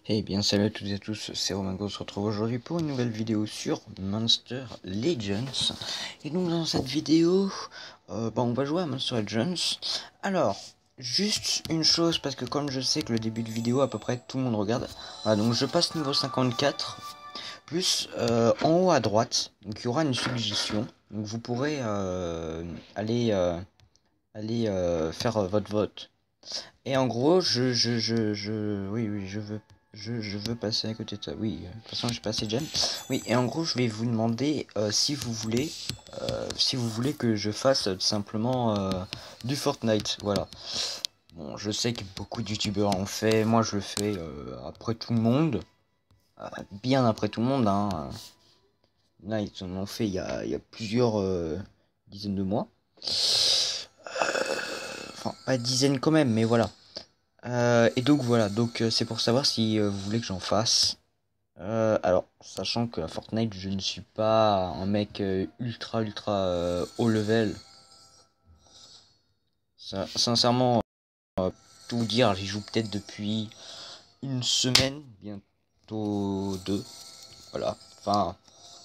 Eh bien salut à toutes et à tous, c'est Romain, on se retrouve aujourd'hui pour une nouvelle vidéo sur Monster Legends. Et donc dans cette vidéo, on va jouer à Monster Legends. Alors, juste une chose, parce que comme je sais que le début de vidéo à peu près tout le monde regarde, voilà, donc je passe niveau 54, plus en haut à droite, donc il y aura une suggestion, donc vous pourrez aller faire votre vote. Et en gros, oui, je veux passer à côté de ça. Oui, de toute façon, j'ai passé Jam. Oui, et en gros, je vais vous demander si vous voulez que je fasse tout simplement du Fortnite. Voilà. Bon, je sais que beaucoup de youtubeurs en fait. Moi, je le fais après tout le monde. Bien après tout le monde, hein. Là, ils en ont fait il y a plusieurs dizaines de mois. Enfin, pas dizaines quand même, mais voilà. Et donc voilà, donc c'est pour savoir si vous voulez que j'en fasse. Alors, sachant que à Fortnite, je ne suis pas un mec ultra haut level. Sincèrement, tout vous dire, j'y joue peut-être depuis une semaine, bientôt deux. Voilà, enfin,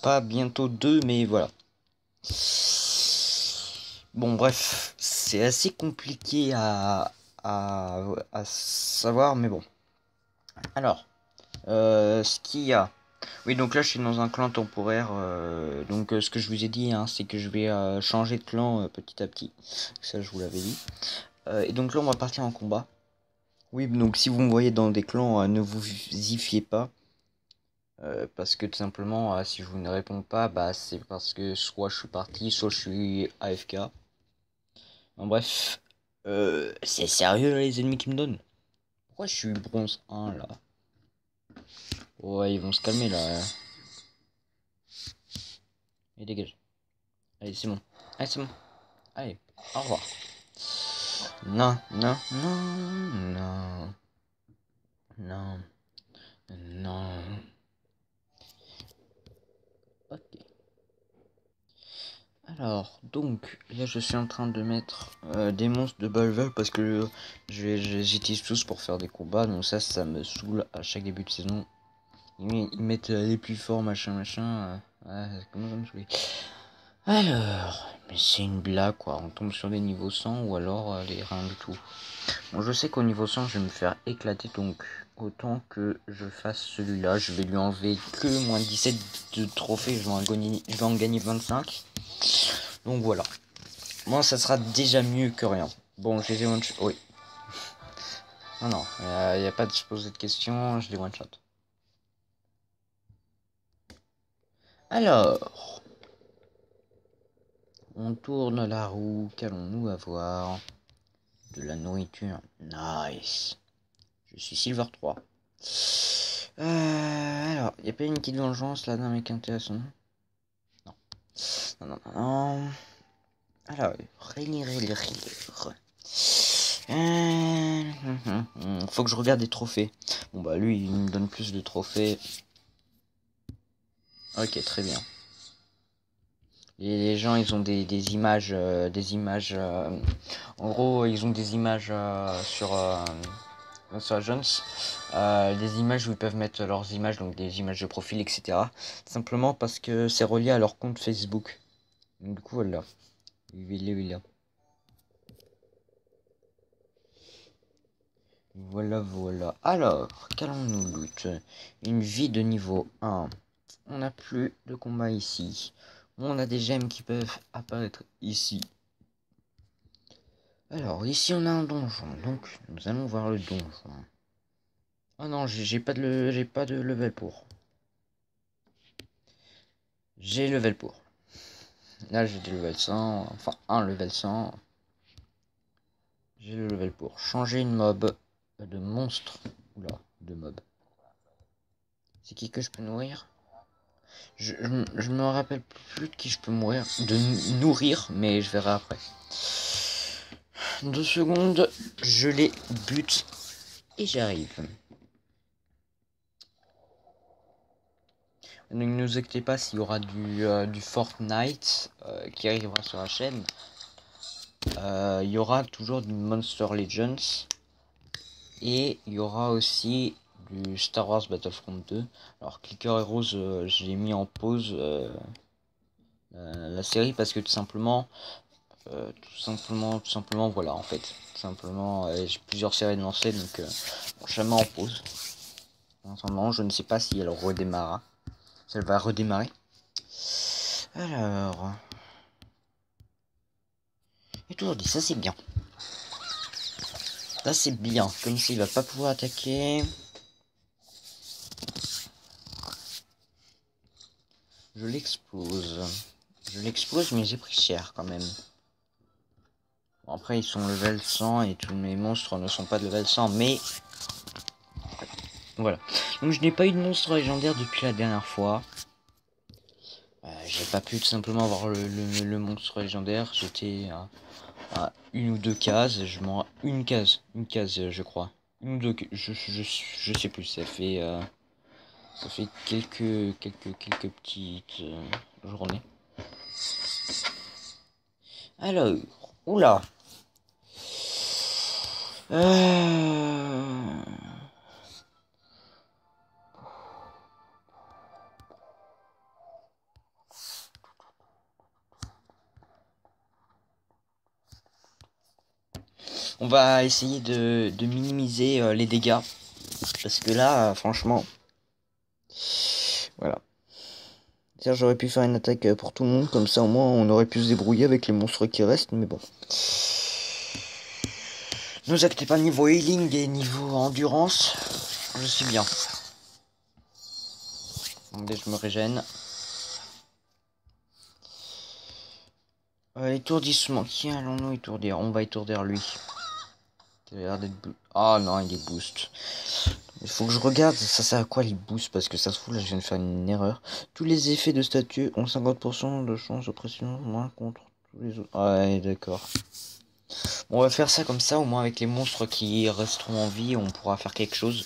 pas bientôt deux, mais voilà. Bon, bref, c'est assez compliqué à savoir, mais bon. Alors, ce qu'il y a. Oui, donc là, je suis dans un clan temporaire. Donc, ce que je vous ai dit, hein, c'est que je vais changer de clan petit à petit. Ça, je vous l'avais dit. Et donc là, on va partir en combat. Oui, donc si vous me voyez dans des clans, ne vous y fiez pas. Parce que tout simplement, si je vous ne réponds pas, bah, c'est parce que soit je suis parti, soit je suis AFK. En bref, c'est sérieux là, les ennemis qui me donnent. Pourquoi je suis bronze 1 là? Ouais, ils vont se calmer là. Et dégage. Allez, c'est bon. Allez, c'est bon. Allez, au revoir. Non, non, non, non, non, non. Ok. Alors, donc, là je suis en train de mettre des monstres de bas level parce que j'utilise tous pour faire des combats. Donc ça me saoule à chaque début de saison. Ils mettent les plus forts, machin. Comment ça me saoule. Alors, mais c'est une blague quoi. On tombe sur des niveaux 100 ou alors les rien du tout. Bon, je sais qu'au niveau 100, je vais me faire éclater, donc autant que je fasse celui-là. Je vais lui enlever que moins 17 de trophées, je vais en gagner 25. Donc voilà. Moi, ça sera déjà mieux que rien. Bon, je les ai one-shot. Oui. Non, il n'y a pas de se poser de questions, je les one-shot. Alors, on tourne la roue, qu'allons-nous avoir? De la nourriture. Nice. Je suis Silver 3. Alors, il n'y a pas une petite vengeance là d'un mec intéressant? Non. Non. Alors, faut que je regarde des trophées. Bon bah lui, il me donne plus de trophées. Ok, très bien. Les gens, ils ont des images, en gros, ils ont des images sur Jones, des images où ils peuvent mettre leurs images, donc des images de profil, etc. Simplement parce que c'est relié à leur compte Facebook. Donc, du coup, voilà. Il est là. Voilà. Alors, qu'allons-nous loot? Une vie de niveau 1. On n'a plus de combat ici. On a des gemmes qui peuvent apparaître ici. Alors, ici on a un donjon. Donc, nous allons voir le donjon. Oh non, j'ai pas de level pour. J'ai level pour. Là, j'ai des level 100. Enfin, un level 100. J'ai le level pour. Changer une mob de monstre. Oula, de mob. C'est qui que je peux nourrir? Je me rappelle plus de qui je peux mourir. De nourrir, mais je verrai après. 2 secondes, je les bute et j'arrive. Ne nous inquiétez pas s'il y aura du Fortnite qui arrivera sur la chaîne. Il y aura toujours du Monster Legends. Et il y aura aussi du Star Wars Battlefront 2. Alors Clicker Heroes, j'ai mis en pause la série parce que tout simplement, voilà en fait. Tout simplement, j'ai plusieurs séries de lancer donc jamais en pause. En ce moment, je ne sais pas si elle redémarrera. Si elle va redémarrer. Alors. Étourdi, ça c'est bien. Ça c'est bien. Comme s'il va pas pouvoir attaquer. Je l'explose. Je l'explose, mais j'ai pris cher quand même. Bon, après, ils sont level 100 et tous mes monstres ne sont pas de level 100, mais. Voilà. Donc, je n'ai pas eu de monstre légendaire depuis la dernière fois. J'ai pas pu tout simplement avoir le monstre légendaire. J'étais à une ou deux cases. Je m'en. Une case, je crois. Une ou deux. Je sais plus. Ça fait quelques petites journées. Alors, oula. On va essayer de minimiser les dégâts. Parce que là, franchement... Voilà. J'aurais pu faire une attaque pour tout le monde. Comme ça, au moins, on aurait pu se débrouiller avec les monstres qui restent. Mais bon. Ne vous inquiétez pas, niveau healing et niveau endurance, je suis bien. Donc, je me régène. Étourdissement. Qui allons-nous étourdir? On va étourdir lui. Il a l'air d'être... Ah non, il est boost. Il faut que je regarde, ça sert à quoi les boosts? Parce que ça se fout, là je viens de faire une erreur. Tous les effets de statut ont 50% de chance de pression moins contre tous les autres. Ouais, d'accord. Bon, on va faire ça comme ça, au moins avec les monstres qui resteront en vie, on pourra faire quelque chose.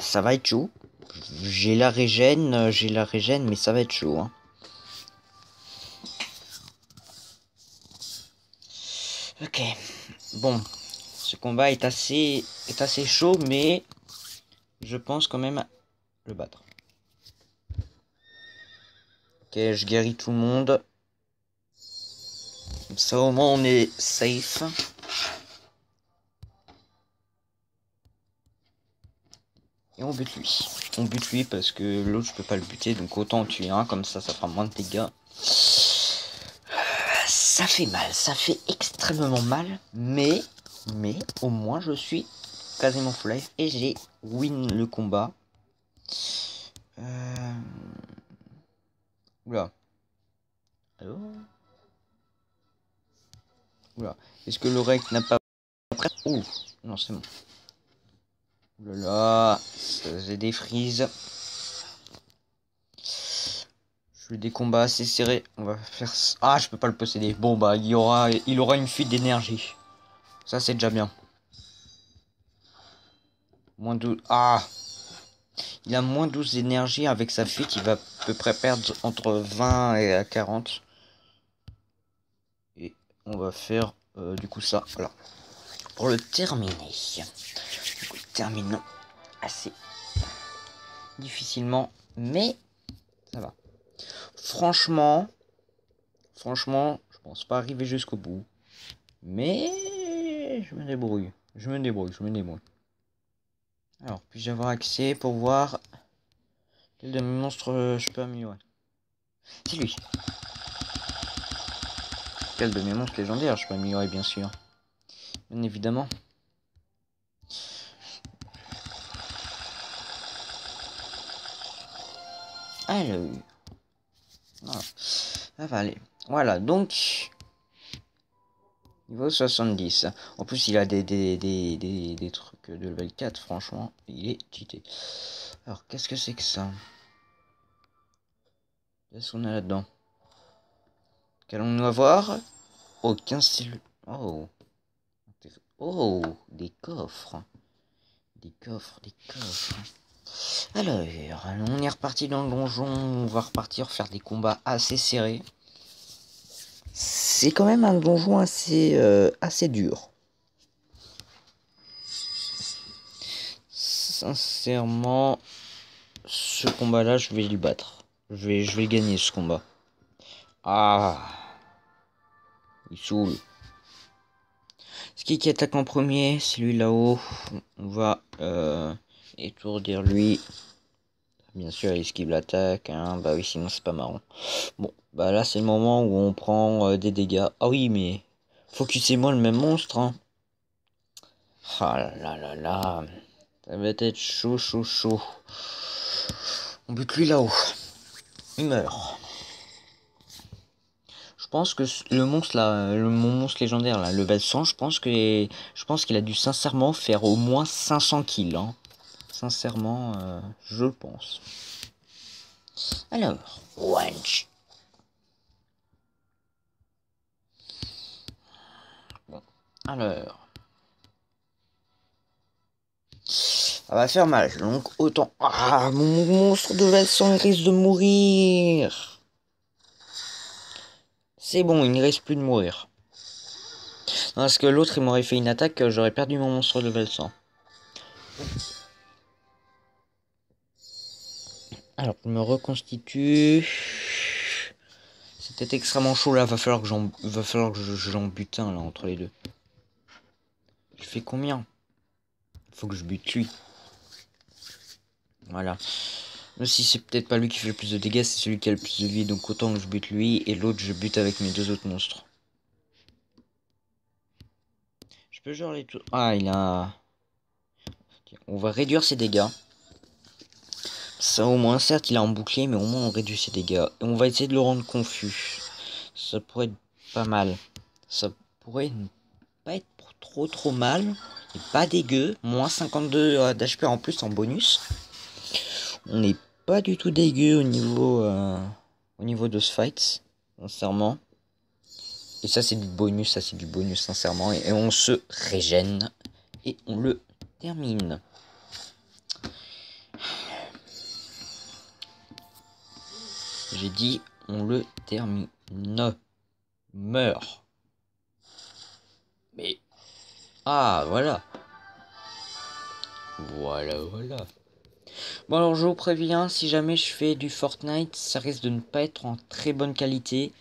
Ça va être chaud. J'ai la régène, mais ça va être chaud. Hein. Ok. Bon. Ce combat est assez chaud, mais je pense quand même le battre. Ok, je guéris tout le monde. Comme ça, au moins, on est safe. Et on bute lui. On bute lui parce que l'autre, je peux pas le buter. Donc, autant en tuer un. Comme ça fera moins de dégâts. Ça fait mal. Ça fait extrêmement mal. Mais au moins, je suis quasiment full life. Et j'ai win le combat. Oula. Allô? Oula. Est-ce que l'oreille n'a pas... Ouh. Non, c'est bon. Oulala. J'ai des frises. Je fais des combats assez serrés. On va faire... Ah, je peux pas le posséder. Bon, bah, il aura une fuite d'énergie. Ça, c'est déjà bien. Moins 12... Ah! Il a moins 12 d'énergie. Avec sa fuite, il va à peu près perdre entre 20 et 40. Et on va faire du coup ça. Voilà. Pour le terminer. Du coup, terminons assez difficilement. Mais ça va. Franchement, je pense pas arriver jusqu'au bout. Mais je me débrouille. Alors, puis-je avoir accès pour voir quel de mes monstres je peux améliorer? C'est lui. Quel de mes monstres légendaires je peux améliorer, bien sûr. Bien évidemment. Alors. Voilà. Ça va aller. Voilà, donc... Niveau 70. En plus, il a des trucs de level 4, franchement. Il est cheaté. Alors, qu'est-ce que c'est que ça? Qu'est-ce qu'on a là-dedans? Qu'allons-nous avoir? Oh, 15 cellules. Oh. Oh, des coffres. Des coffres. Alors, on est reparti dans le donjon. On va repartir faire des combats assez serrés. C'est quand même un donjon assez dur. sincèrement, ce combat-là, je vais le battre. Je vais gagner ce combat. Ah, il saoule. Ce qui attaque en premier, c'est lui là-haut. On va étourdir lui. Bien sûr, il esquive l'attaque. Hein. Bah oui, sinon c'est pas marrant. Bon, bah là c'est le moment où on prend des dégâts. Ah oui, mais focusez-moi le même monstre. Hein. Ah là là là là. Ça va être chaud, chaud, chaud. On bute lui là-haut. Il meurt. Je pense que le monstre là, mon monstre légendaire là, level 100, je pense qu'il a dû sincèrement faire au moins 500 kills. Hein. Sincèrement, je pense. Alors, Wench. Bon, alors. Ça va faire mal, donc autant... Ah, mon monstre de level 100, il risque de mourir. C'est bon, il ne risque plus de mourir. Non, parce que l'autre, il m'aurait fait une attaque, j'aurais perdu mon monstre de level 100. Alors, je me reconstitue. C'était extrêmement chaud là, va falloir que j'en bute un là entre les deux. Je fais combien? Faut que je bute lui. Voilà. Même si c'est peut-être pas lui qui fait le plus de dégâts, c'est celui qui a le plus de vie, donc autant que je bute lui, et l'autre je bute avec mes deux autres monstres. Je peux genre les tout... Ah, il a... On va réduire ses dégâts. Ça au moins, certes il a un bouclier, mais au moins on réduit ses dégâts. Et on va essayer de le rendre confus. Ça pourrait être pas mal. Ça pourrait ne pas être trop mal. Et pas dégueu. Moins 52 d'HP en plus en bonus. On n'est pas du tout dégueu au niveau de ce fight. Sincèrement. Et ça c'est du bonus, sincèrement. Et on se régène. Et on le termine. J'ai dit, on le termine. Meurt. Mais... Ah, voilà. Voilà. Bon, alors je vous préviens, si jamais je fais du Fortnite, ça risque de ne pas être en très bonne qualité.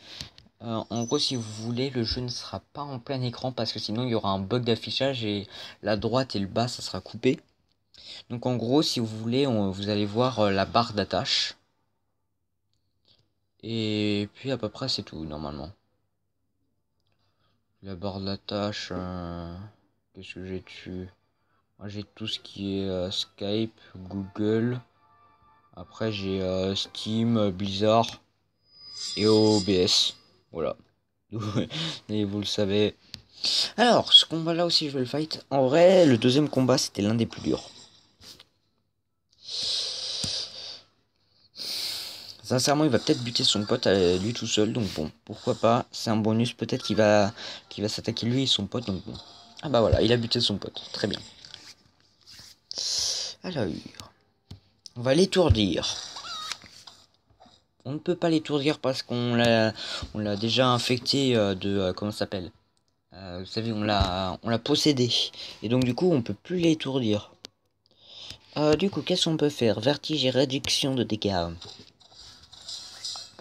En gros, si vous voulez, le jeu ne sera pas en plein écran parce que sinon il y aura un bug d'affichage et la droite et le bas, ça sera coupé. Donc en gros, si vous voulez, vous allez voir la barre d'attache. Et puis à peu près c'est tout normalement. La barre d'attache, qu'est-ce que j'ai dessus? Moi j'ai tout ce qui est Skype, Google. Après j'ai Steam, Blizzard et OBS. Voilà. Et vous le savez. Alors, ce combat là aussi je vais le fight. En vrai, le deuxième combat c'était l'un des plus durs. Sincèrement, il va peut-être buter son pote lui tout seul, donc bon, pourquoi pas. C'est un bonus, peut-être qu'il va s'attaquer lui et son pote, donc bon. Ah bah voilà, il a buté son pote, très bien. Alors, on va l'étourdir. On ne peut pas l'étourdir parce qu'on l'a déjà infecté comment ça s'appelle, vous savez, on l'a possédé. Et donc du coup, on peut plus l'étourdir. Du coup, qu'est-ce qu'on peut faire? Vertige et réduction de dégâts.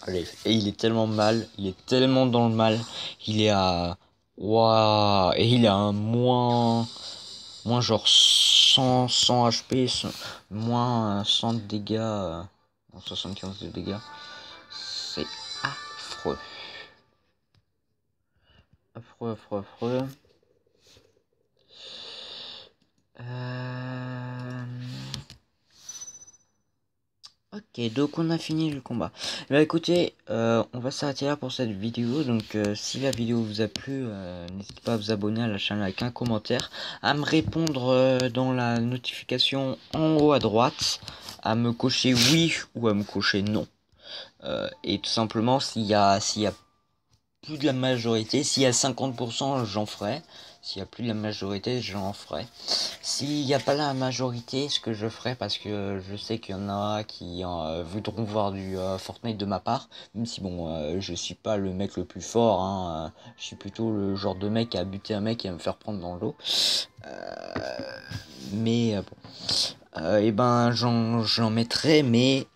Allez, et il est tellement mal, il est tellement dans le mal, il est à... Waouh, et il a un moins genre 100 HP, moins 100 de dégâts, 75 de dégâts. C'est affreux. Affreux. Ok, donc on a fini le combat. Bah écoutez, on va s'arrêter là pour cette vidéo. Donc si la vidéo vous a plu, n'hésitez pas à vous abonner à la chaîne avec un commentaire, à me répondre dans la notification en haut à droite, à me cocher oui ou à me cocher non. Et tout simplement, s'il y a plus de la majorité, s'il y a 50%, j'en ferai. S'il y a plus de la majorité, j'en ferai. S'il n'y a pas la majorité, ce que je ferai, parce que je sais qu'il y en a qui voudront voir du Fortnite de ma part, même si bon, je suis pas le mec le plus fort, hein, je suis plutôt le genre de mec à buter un mec et à me faire prendre dans l'eau. Mais bon. et ben j'en mettrai, mais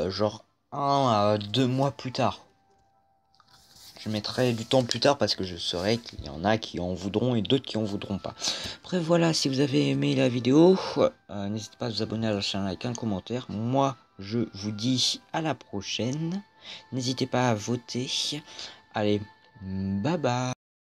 genre 1 à 2 mois plus tard. Je mettrai du temps plus tard parce que je saurai qu'il y en a qui en voudront et d'autres qui en voudront pas. Après voilà, si vous avez aimé la vidéo, n'hésitez pas à vous abonner à la chaîne avec un commentaire. Moi, je vous dis à la prochaine. N'hésitez pas à voter. Allez, bye bye.